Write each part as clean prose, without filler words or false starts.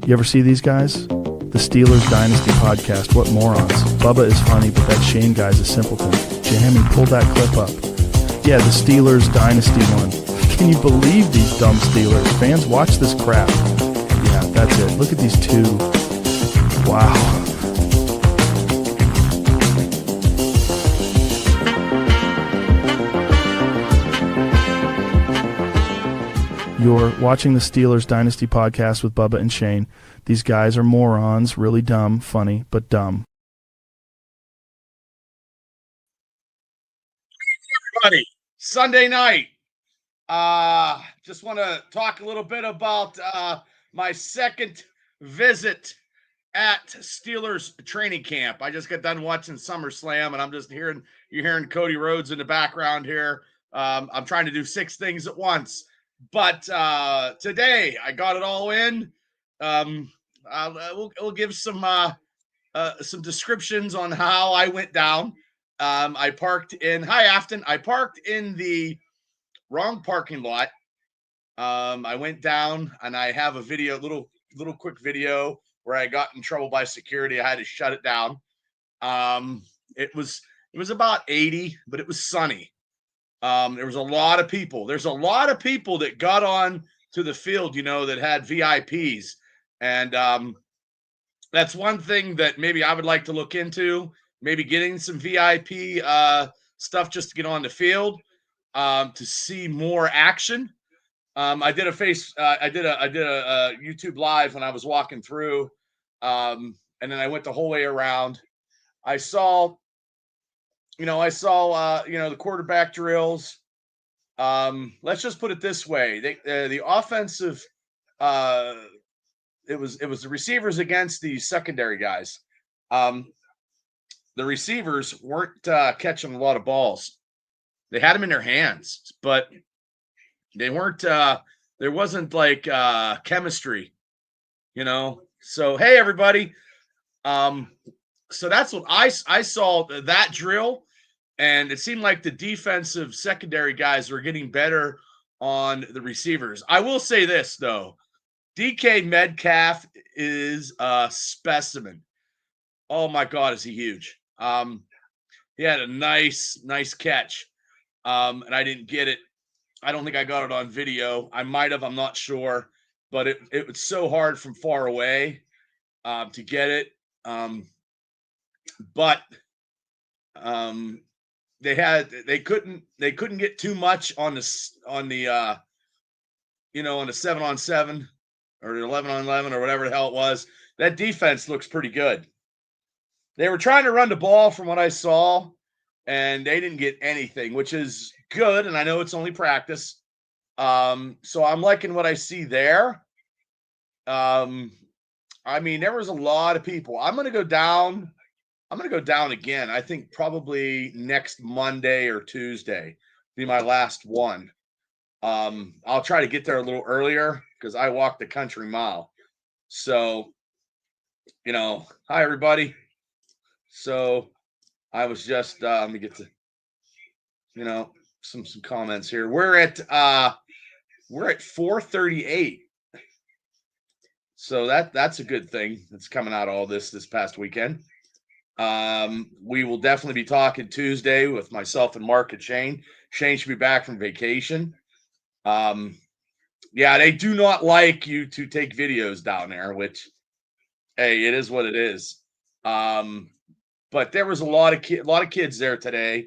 You ever see these guys? The Steelers Dynasty podcast. What morons. Bubba is funny, but that Shane guy's a simpleton. Jamie, pull that clip up. Yeah, the Steelers Dynasty one. Can you believe these dumb Steelers? Fans, watch this crap. Yeah, that's it. Look at these two. Wow. You're watching the Steelers Dynasty podcast with Bubba and Shane. These guys are morons, really dumb, funny, but dumb. Everybody, Sunday night. Just want to talk a little bit about my second visit at Steelers training camp. I just got done watching SummerSlam, and I'm just you're hearing Cody Rhodes in the background here. I'm trying to do 6 things at once. But today I got it all in. We'll give some descriptions on how I went down. I parked in Afton. I parked in the wrong parking lot. I went down and I have a video, little quick video where I got in trouble by security. I had to shut it down. It was about 80, but it was sunny. There was a lot of people. There's a lot of people that got on to the field, that had VIPs. And that's one thing that maybe I would like to look into, maybe getting some VIP stuff just to get on the field, to see more action. I did a YouTube live when I was walking through, and then I went the whole way around. I saw the quarterback drills. Let's just put it this way: the offensive, it was the receivers against the secondary guys. The receivers weren't catching a lot of balls. They had them in their hands, but they weren't. There wasn't like chemistry, So hey, everybody. So that's what I saw that drill. And it seemed like the defensive secondary guys were getting better on the receivers. I will say this, though. DK Metcalf is a specimen. Oh, my God, is he huge. He had a nice catch, and I didn't get it. I don't think I got it on video. I might have. I'm not sure. But it was so hard from far away to get it. But they couldn't get too much on the 7-on-7 or 11-on-11 or whatever the hell it was. That defense looks pretty good. They were trying to run the ball from what I saw, and they didn't get anything, which is good. And I know it's only practice. So I'm liking what I see there. There was a lot of people. I'm going to go down again. I think probably next Monday or Tuesday be my last one. I'll try to get there a little earlier because I walked the country mile. So, hi everybody. So I was just let me get to some comments here. We're at 438. So that's a good thing that's coming out of all this past weekend. We will definitely be talking Tuesday with myself and Mark and Shane. Shane should be back from vacation. They do not like you to take videos down there, which, hey, it is what it is. But there was a lot of kids there today.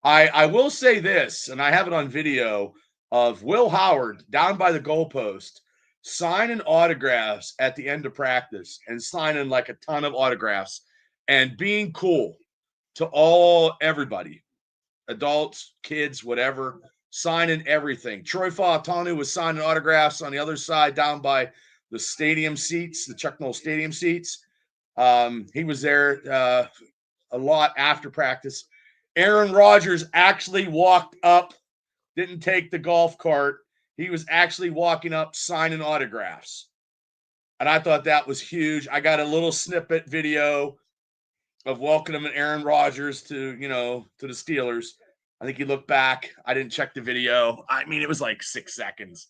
I will say this, and I have it on video of Will Howard down by the goalpost signing autographs at the end of practice and signing like a ton of autographs. And being cool to everybody, adults, kids, whatever, signing everything. Troy Fautanu was signing autographs on the other side down by the stadium seats, the Chuck Noll Stadium seats. He was there a lot after practice. Aaron Rodgers actually walked up, didn't take the golf cart. He was actually walking up, signing autographs. And I thought that was huge. I got a little snippet video of welcoming Aaron Rodgers to the Steelers. I think he looked back. I didn't check the video. It was like 6 seconds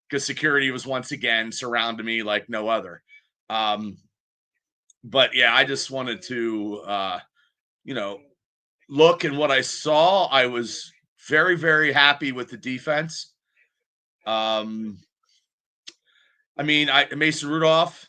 because security was once again surrounding me like no other. But yeah, I just wanted to, you know, look, and what I saw, I was very, very happy with the defense. Um, I mean, Mason Rudolph,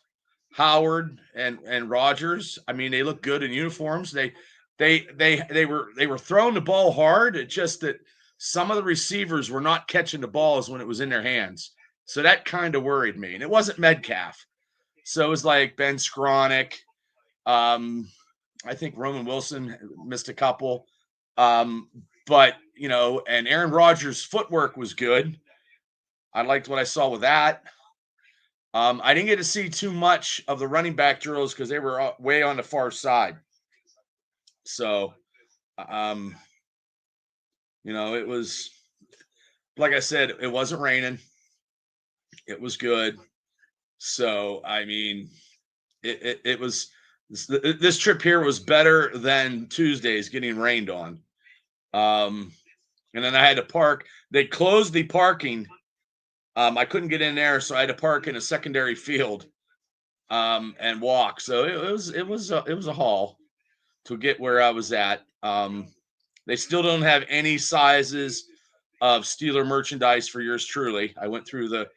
Howard, and Rogers. I mean, they look good in uniforms. They were throwing the ball hard. It's just that some of the receivers were not catching the balls when it was in their hands. So that kind of worried me. And it wasn't Metcalf. So it was like Ben Skronik. I think Roman Wilson missed a couple. But and Aaron Rodgers' footwork was good. I liked what I saw with that. I didn't get to see too much of the running back drills because they were way on the far side. So, it was, like I said, it wasn't raining. It was good. So, I mean, it was, this trip here was better than Tuesday's getting rained on. And then I had to park. They closed the parking. I couldn't get in there, so I had to park in a secondary field and walk. So it was a haul to get where I was at. They still don't have any sizes of Steeler merchandise for yours truly. I went through the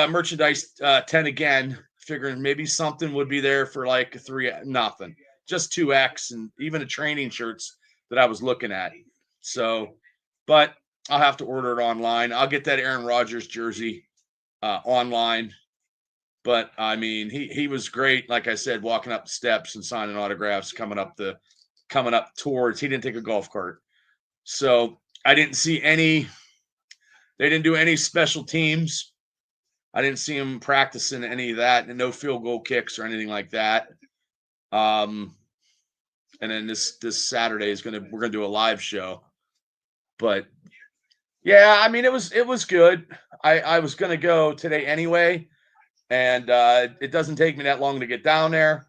merchandise tent again, figuring maybe something would be there for like nothing, just 2X, and even the training shirts that I was looking at. So, but I'll have to order it online. I'll get that Aaron Rodgers jersey online. But I mean, he was great. Like I said, walking up the steps and signing autographs, coming up towards. He didn't take a golf cart, so I didn't see any. They didn't do any special teams. I didn't see him practicing any of that, and no field goal kicks or anything like that. And then this Saturday we're gonna do a live show. But yeah, I mean, it was good. I was gonna go today anyway, and it doesn't take me that long to get down there.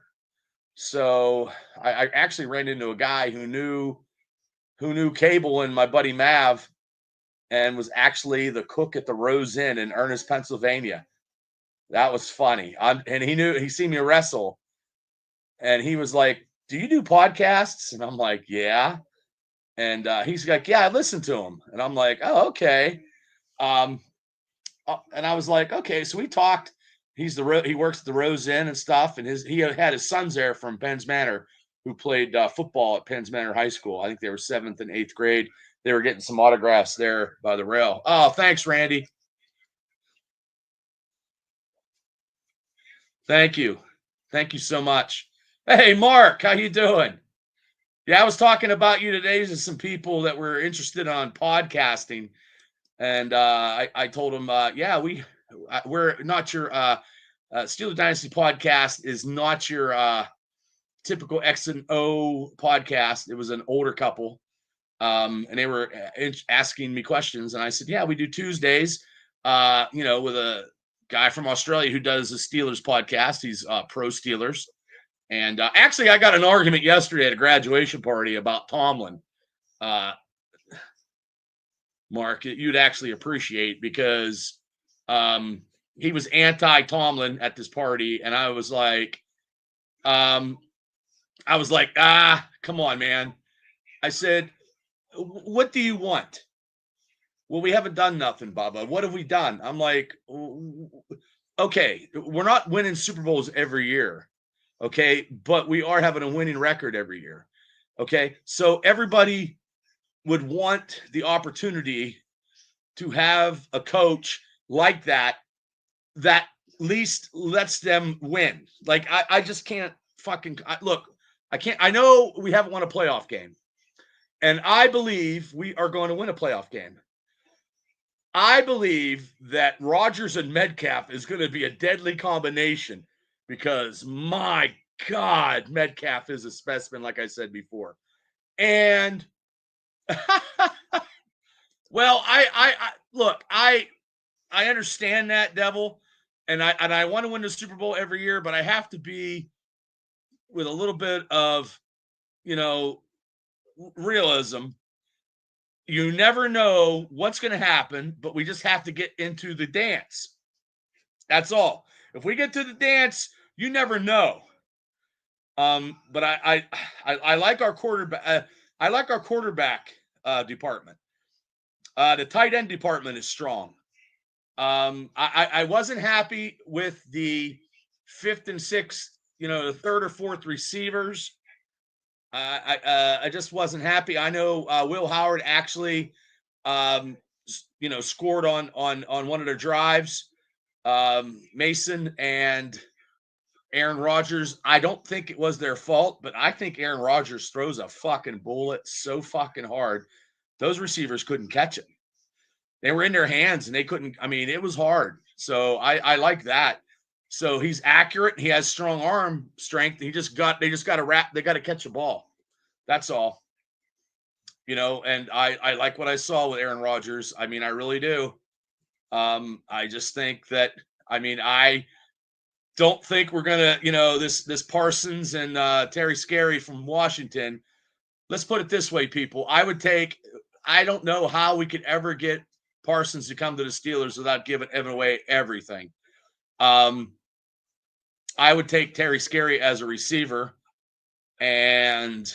So I actually ran into a guy who knew Cable and my buddy Mav, and was actually the cook at the Rose Inn in Ernest, Pennsylvania. That was funny. And he seen me wrestle, and he was like, "Do you do podcasts?" And I'm like, "Yeah." And he's like, "Yeah, I listen to him." And I'm like, "Oh, okay." And I was like, "Okay." So we talked. He works at the Rose Inn and stuff, and he had his sons there from Penns Manor who played football at Penns Manor High School. I think they were 7th and 8th grade. They were getting some autographs there by the rail. Oh, thanks, Randy. Thank you. Thank you so much. Hey, Mark, how you doing? Yeah, I was talking about you today to some people that were interested on podcasting, and I told them, yeah, we're not your Steeler Dynasty podcast is not your typical X and O podcast. It was an older couple, and they were asking me questions, and I said, yeah, we do Tuesdays, with a guy from Australia who does the Steelers podcast. He's pro Steelers. And actually, I got an argument yesterday at a graduation party about Tomlin. Mark, you'd actually appreciate, because he was anti-Tomlin at this party, and I was like, come on, man. I said, what do you want? Well, we haven't done nothing, Bubba. What have we done? I'm like, okay, we're not winning Super Bowls every year. Okay, but we are having a winning record every year. Okay, so everybody would want the opportunity to have a coach like that at least lets them win. Like, I just can't look. I can't. I know we haven't won a playoff game, and I believe we are going to win a playoff game. I believe that Rodgers and Metcalf is going to be a deadly combination, because my God, Metcalf is a specimen, like I said before. And well, I look, I understand that, Devil, and I want to win the Super Bowl every year, but I have to be with a little bit of, realism. You never know what's going to happen, but we just have to get into the dance. That's all. If we get to the dance, you never know. But I like our quarterback. I like our quarterback department. The tight end department is strong. I wasn't happy with the fifth and sixth, the third or fourth receivers. I just wasn't happy. I know Will Howard actually, scored on one of their drives. Mason and Aaron Rodgers, I don't think it was their fault, but I think Aaron Rodgers throws a fucking bullet so fucking hard. Those receivers couldn't catch it. They were in their hands and they couldn't. I mean, it was hard. So I like that. So he's accurate. He has strong arm strength. They just got to wrap. They got to catch the ball. That's all. And I like what I saw with Aaron Rodgers. I mean, I really do. I just think that. I mean, I don't think we're gonna. This Parsons and Terry Scary from Washington. Let's put it this way, people. I don't know how we could ever get Parsons to come to the Steelers without giving away everything. I would take Terry Scary as a receiver and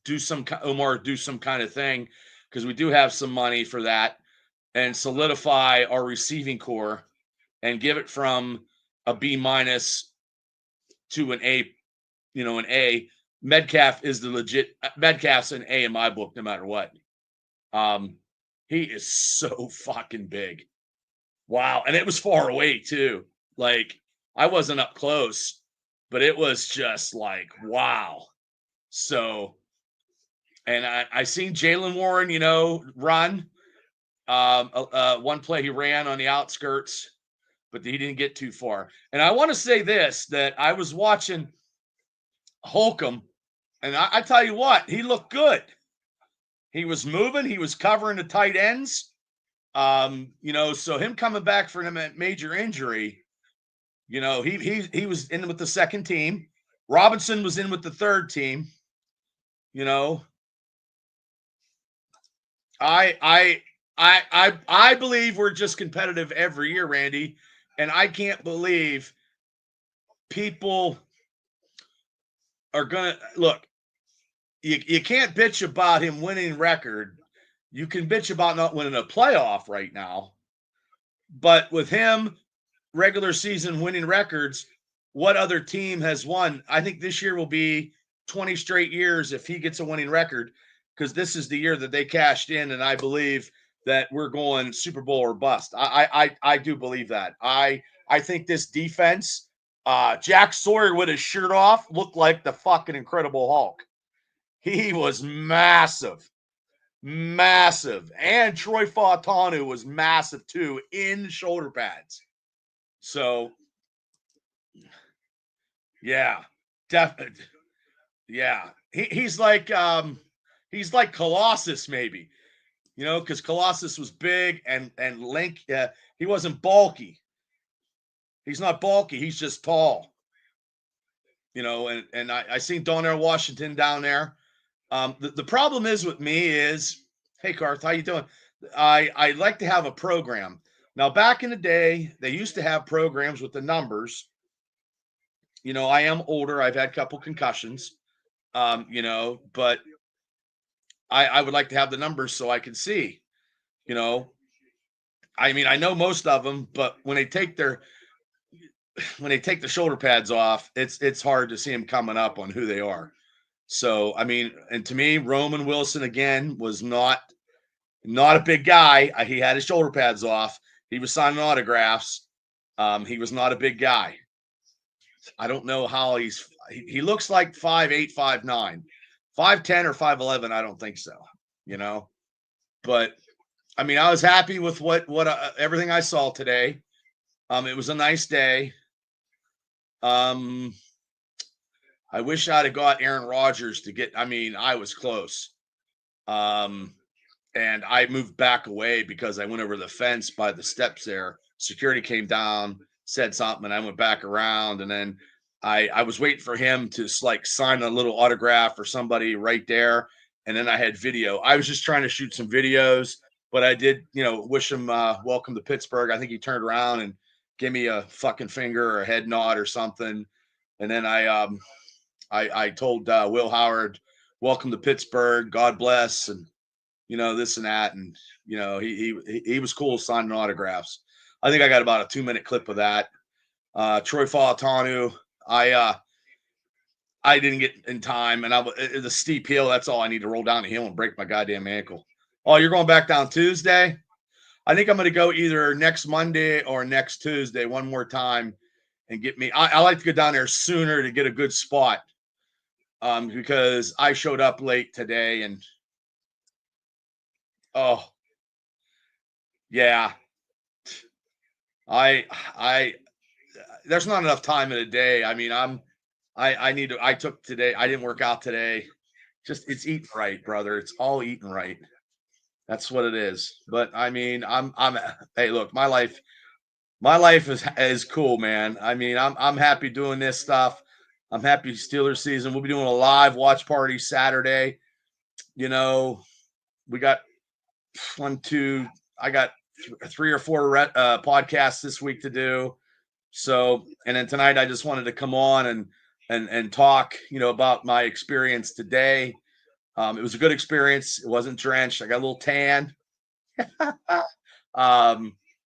do some kind of thing, because we do have some money for that, and solidify our receiving core and give it from a B- to an A, an A. Metcalf is the legit. Metcalf's an A in my book, no matter what. He is so fucking big. Wow. And it was far away too. Like, I wasn't up close, but it was just like, wow. So, and I seen Jalen Warren, run. One play he ran on the outskirts, but he didn't get too far. And I want to say this, that I was watching Holcomb, and I tell you what, he looked good. He was moving. He was covering the tight ends. So him coming back from a major injury, he was in with the second team. Robinson was in with the third team. I believe we're just competitive every year, Randy, and I can't believe people are gonna look. You can't bitch about him winning record. You can bitch about not winning a playoff right now. But with him, regular season winning records, what other team has won? I think this year will be 20 straight years if he gets a winning record, because this is the year that they cashed in, and I believe that we're going Super Bowl or bust. I do believe that. I think this defense, Jack Sawyer with his shirt off, looked like the fucking Incredible Hulk. He was massive. And Troy Fautanu was massive too, in shoulder pads. So, yeah, definitely. Yeah, he's like Colossus, maybe, because Colossus was big and Link. He wasn't bulky. He's not bulky. He's just tall. And I seen Donnell Washington down there. The problem is with me is, hey, Garth, how you doing? I like to have a program. Now, back in the day, they used to have programs with the numbers. I am older. I've had a couple concussions, but I would like to have the numbers so I can see, I mean, I know most of them, but when they take the shoulder pads off, it's hard to see them coming up on who they are. So, I mean, and to me, Roman Wilson, again, was not a big guy. He had his shoulder pads off. He was signing autographs. He was not a big guy. I don't know how he looks like 5'8", 5'9", 5'10" or 5'11". I don't think so, but I mean, I was happy with what everything I saw today. It was a nice day. I wish I'd have got Aaron Rodgers to get. I mean, I was close. And I moved back away because I went over the fence by the steps there. Security came down, said something, and I went back around. And then I was waiting for him to sign a little autograph for somebody right there. And then I had video. I was just trying to shoot some videos, but I did, wish him welcome to Pittsburgh. I think he turned around and give me a fucking finger or a head nod or something. And then I told Will Howard, welcome to Pittsburgh, God bless, and this and that, and he was cool signing autographs. I think I got about a 2-minute clip of that. Troy Falatanu, I didn't get in time, and the steep hill. That's all I need to roll down the hill and break my goddamn ankle. Oh, you're going back down Tuesday? I think I'm going to go either next Monday or next Tuesday one more time and get me. I like to go down there sooner to get a good spot, because I showed up late today, and oh yeah, I there's not enough time in a day. I mean, I need to. I took today. I didn't work out today. Just it's eating right, brother. It's all eating right. That's what it is. But I mean, I'm. Hey, look, my life is cool, man. I mean, I'm happy doing this stuff. I'm happy Steelers season. We'll be doing a live watch party Saturday. We got one, two. I got 3 or 4 podcasts this week to do. So, and then tonight I just wanted to come on and talk, about my experience today. It was a good experience. It wasn't drenched. I got a little tan.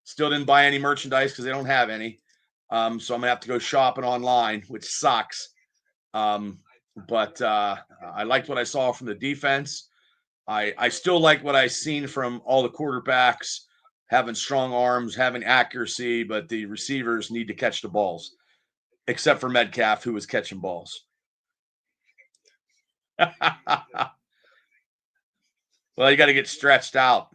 Still didn't buy any merchandise because they don't have any. So I'm gonna have to go shopping online, which sucks. But I liked what I saw from the defense. I still like what I've seen from all the quarterbacks, having strong arms, having accuracy, but the receivers need to catch the balls, except for Metcalf, who was catching balls. Well, you got to get stretched out.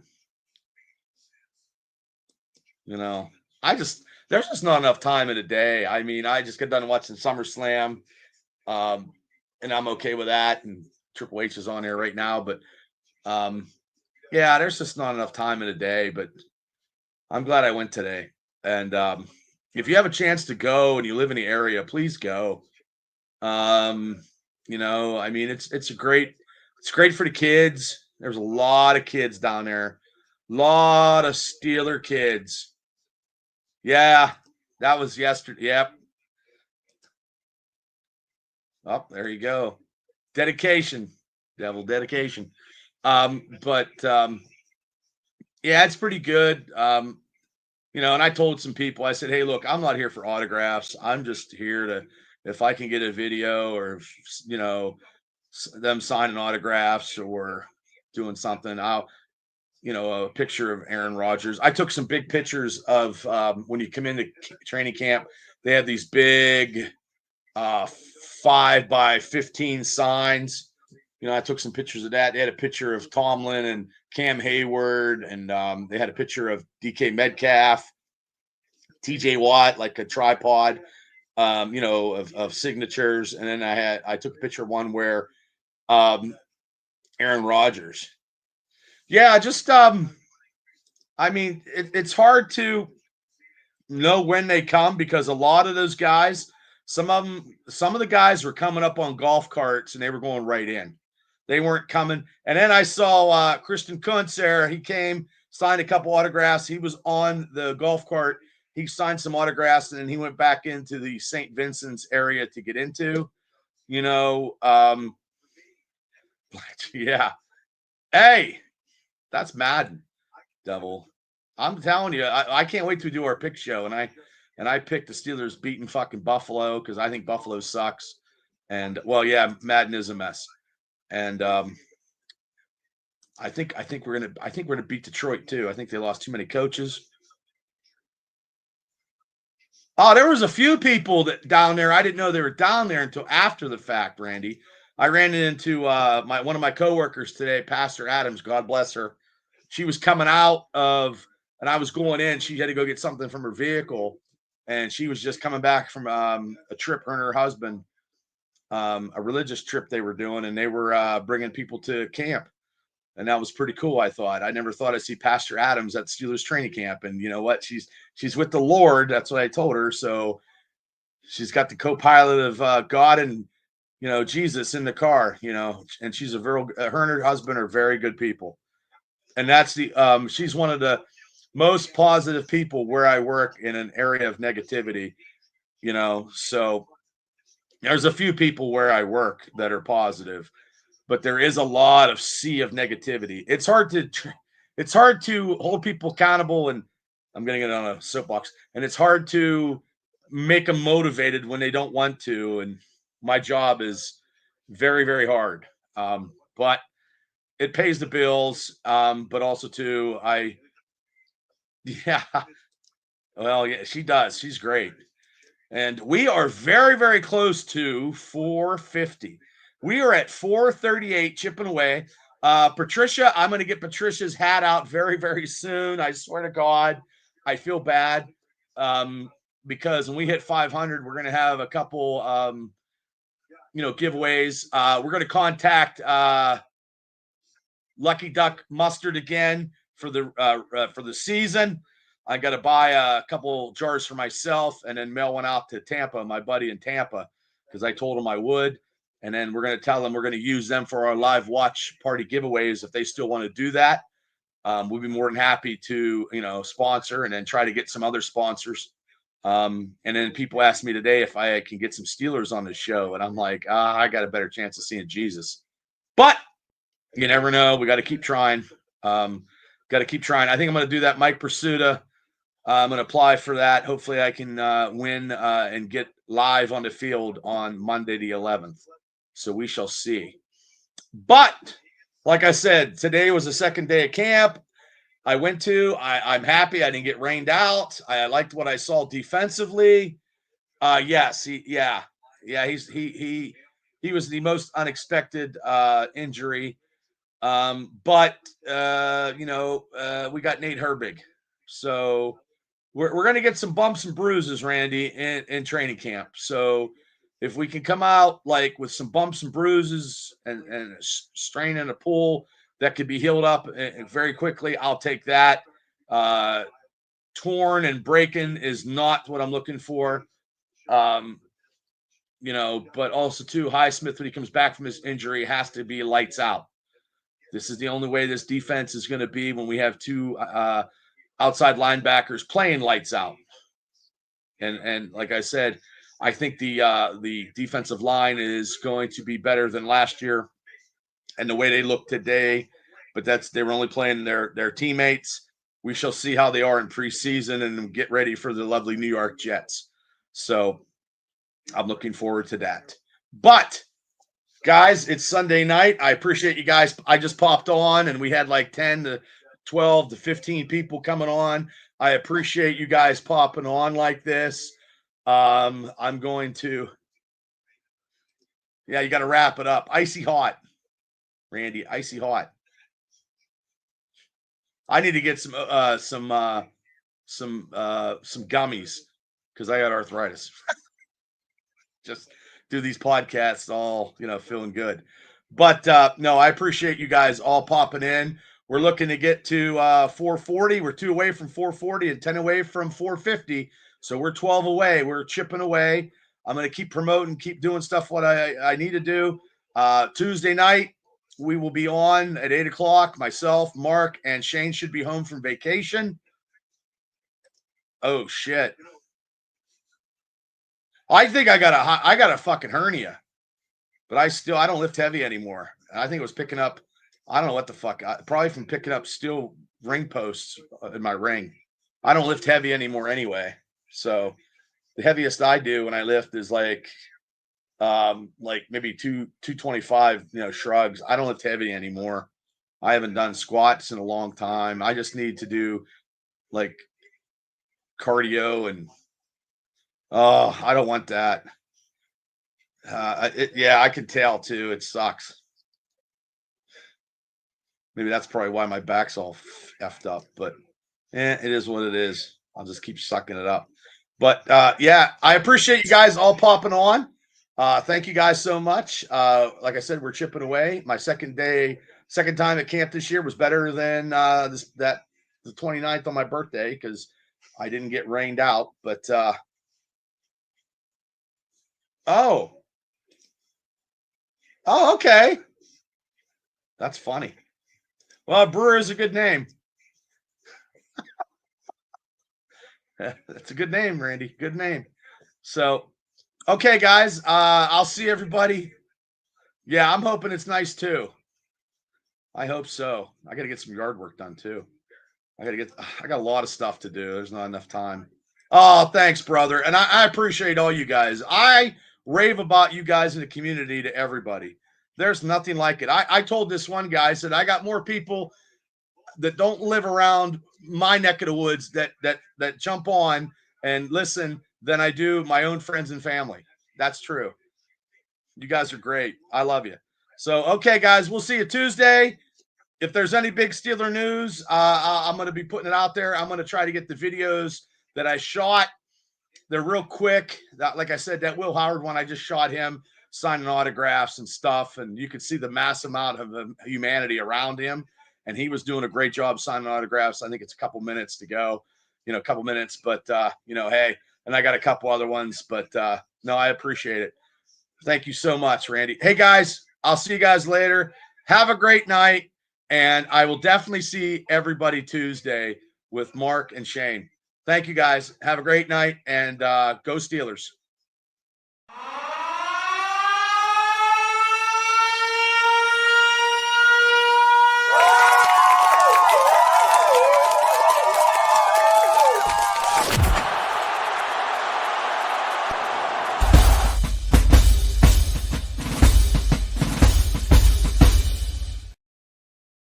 There's just not enough time in a day. I mean, I just got done watching SummerSlam, and I'm okay with that. And Triple H is on there right now, but yeah, there's just not enough time in a day. But I'm glad I went today. And if you have a chance to go and you live in the area, please go. I mean, it's great for the kids. There's a lot of kids down there, a lot of Steeler kids. Yeah, that was yesterday. Yep. Oh, there you go. Dedication, devil dedication. But yeah, it's pretty good. And I told some people, I said, hey, look, I'm not here for autographs. I'm just here to, if I can get a video or, them signing autographs or doing something, I'll, a picture of Aaron Rodgers. I took some big pictures of when you come into training camp, they have these big 5 by 15 signs. I took some pictures of that. They had a picture of Tomlin and Cam Hayward, and they had a picture of DK Metcalf, TJ Watt, like a tripod, of signatures. And then I took a picture of one where Aaron Rodgers. Yeah, just I mean, it's hard to know when they come because a lot of those guys, some of the guys were coming up on golf carts and they were going right in. They weren't coming. And then I saw Christian Kuntz there. He came, signed a couple autographs. He was on the golf cart. He signed some autographs, and then he went back into the St. Vincent's area to get into. Yeah. Hey, that's Madden, devil. I'm telling you, I can't wait to do our pick show. And I picked the Steelers beating fucking Buffalo because I think Buffalo sucks. And well, yeah, Madden is a mess. And I think we're gonna beat Detroit too. I think they lost too many coaches. Oh, there was a few people that down there. I didn't know they were down there until after the fact, Randy. I ran into one of my coworkers today, Pastor Adams, God bless her. She was coming out of, and I was going in. She had to go get something from her vehicle, and she was just coming back from a trip, her and her husband, a religious trip they were doing, and they were bringing people to camp. And that was pretty cool, I thought. I never thought I'd see Pastor Adams at Steelers training camp. And you know what? She's with the Lord. That's what I told her. So she's got the co-pilot of God and, Jesus in the car, and she's her and her husband are very good people. And that's she's one of the most positive people where I work in an area of negativity, so there's a few people where I work that are positive, but there is a lot of sea of negativity. It's hard to hold people accountable, and I'm going to get on a soapbox, and it's hard to make them motivated when they don't want to. And my job is very, very hard. But it pays the bills. But also too, yeah, well, yeah, she does. She's great. And we are very, very close to 450. We are at 438, chipping away. Patricia, I'm going to get Patricia's hat out very, very soon. I swear to God, I feel bad because when we hit 500, we're going to have a couple, giveaways. We're going to contact Lucky Duck Mustard again for the season. I got to buy a couple jars for myself and then mail one out to Tampa, my buddy in Tampa, because I told him I would. And then we're going to tell them we're going to use them for our live watch party giveaways if they still want to do that. We'd be more than happy to, sponsor and then try to get some other sponsors. And then people asked me today if I can get some Steelers on the show. And I'm like, I got a better chance of seeing Jesus. But you never know. We got to keep trying. I think I'm going to do that. Mike Pursuta. I'm going to apply for that. Hopefully I can win and get live on the field on Monday the 11th. So we shall see. But like I said, today was the second day of camp I went to. I'm happy I didn't get rained out. I liked what I saw defensively. Yes, he was the most unexpected injury. But we got Nate Herbig. So we're going to get some bumps and bruises, Randy, in training camp. So if we can come out like with some bumps and bruises and a strain in a pull that could be healed up very quickly, I'll take that. Torn and breaking is not what I'm looking for. But also too, Highsmith, when he comes back from his injury, has to be lights out. This is the only way this defense is going to be when we have two outside linebackers playing lights out. And like I said, I think the defensive line is going to be better than last year and the way they look today. But they were only playing their teammates. We shall see how they are in preseason and get ready for the lovely New York Jets. So I'm looking forward to that. But guys, it's Sunday night. I appreciate you guys. I just popped on and we had like 10 to 12 to 15 people coming on. I appreciate you guys popping on like this. I'm going to, you got to wrap it up. Icy hot, Randy, icy hot. I need to get some gummies because I got arthritis. Just do these podcasts all, feeling good. But no, I appreciate you guys all popping in. We're looking to get to 440. We're 2 away from 440 and 10 away from 450. So we're 12 away. We're chipping away. I'm going to keep promoting, keep doing stuff what I need to do. Tuesday night, we will be on at 8 o'clock. Myself, Mark, and Shane should be home from vacation. Oh, shit. I think I got a fucking hernia, but I don't lift heavy anymore. I think it was picking up, I don't know what the fuck, probably from picking up steel ring posts in my ring. I don't lift heavy anymore anyway. So the heaviest I do when I lift is like maybe 225, shrugs. I don't lift heavy anymore. I haven't done squats in a long time. I just need to do like cardio and I don't want that. I can tell too. It sucks. Maybe that's probably why my back's all effed up, but it is what it is. I'll just keep sucking it up. But I appreciate you guys all popping on. Thank you guys so much. Like I said, we're chipping away. My second time at camp this year was better than the 29th on my birthday because I didn't get rained out. But okay. That's funny. Well, Brewer is a good name. That's a good name, Randy. Good name. So, okay, guys. I'll see everybody. Yeah, I'm hoping it's nice too. I hope so. I got to get some yard work done too. I got a lot of stuff to do. There's not enough time. Oh, thanks, brother. And I appreciate all you guys. I rave about you guys in the community to everybody. There's nothing like it. I told this one guy, I said, I got more people that don't live around my neck of the woods that jump on and listen than I do my own friends and family. That's true. You guys are great. I love you. So, okay, guys, we'll see you Tuesday. If there's any big Steeler news, I'm going to be putting it out there. I'm going to try to get the videos that I shot. They're real quick. Like I said, that Will Howard one, I just shot him signing autographs and stuff. And you could see the mass amount of humanity around him. And he was doing a great job signing autographs. I think it's a couple minutes to go, a couple minutes. But, hey, and I got a couple other ones. But, no, I appreciate it. Thank you so much, Randy. Hey, guys, I'll see you guys later. Have a great night. And I will definitely see everybody Tuesday with Mark and Shane. Thank you, guys. Have a great night, and go Steelers.